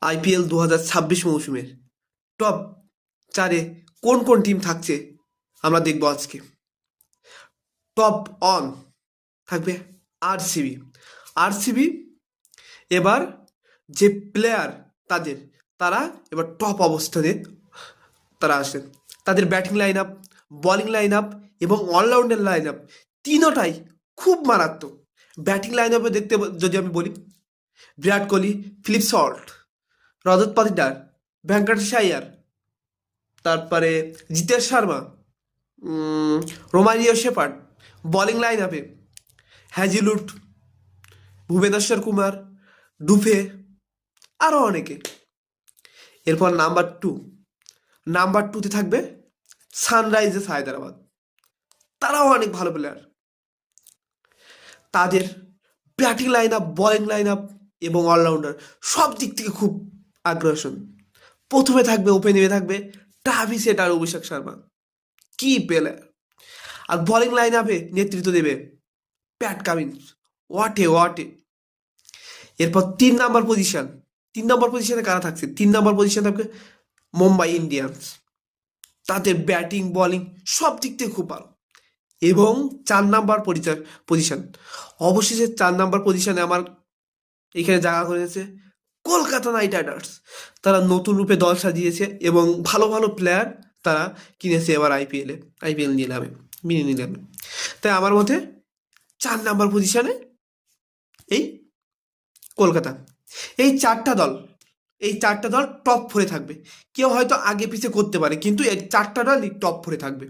IPL 2026 মৌসুমের top 4-এ কোন কোন টিম থাকছে আমরা দেখব আজকে। টপ অন থাকবে আরসিবি। আরসিবি এবার যে প্লেয়ার তাদের, তারা এবার টপ অবস্থানে তারা আসেন। তাদের batting line up, bowling line up এবং অলরাউন্ডার লাইন আপ তিনোটাই খুব মারাত্মক। ব্যাটিং লাইন আপে দেখতে যদি আমি বলি, বিরাট কোহলি, ফিলিপ সল্ট, রজত পাটিদার, ভেঙ্কটেশ আয়ার, তারপরে Jitesh Sharma, Romario shepherd. Bowling line আপে হ্যাজিলুড, ভুবনেশ্বর কুমার, ডুফে, আরও অনেকে। এরপর নাম্বার টুতে থাকবে সানরাইজার্স হায়দ্রাবাদ। তারাও অনেক ভালো প্লেয়ার। তাদের batting line up, bowling line up এবং অলরাউন্ডার সব দিক থেকে খুব আগ্রাসন। প্রথমে থাকবে, ওপেনিংয়ে থাকবে ট্রাভিস হেড আর অভিষেক শর্মা, কি প্লেয়ার। আর বোলিং লাইন আপে নেতৃত্ব দেবে প্যাট কামিন্স। ওয়াটে। এরপর 3 নম্বর পজিশনে কারা থাকছে? 3 নম্বর পজিশনে থাকবে মুম্বাই ইন্ডিয়ান্স। তাদের ব্যাটিং, বোলিং সব দিক থেকে খুব ভালো। এবং 4 নম্বর পজিশন, অবশেষে 4 নম্বর পজিশনে আমার এখানে জায়গা করেছে কলকাতা নাইট রাইডার্স। তারা নতুন রূপে দল সাজিয়েছে এবং ভালো ভালো প্লেয়ার তারা কিনেছে এবার আইপিএল নিলামে। তাই আমার মতে 4 নম্বর পজিশনে এই কলকাতা। এই চারটা দল এই চারটা দল টপ 4-এ থাকবে। কেউ হয়তো আগে পিছে করতে পারে, কিন্তু এই চারটা দল টপ 4-এ থাকবে।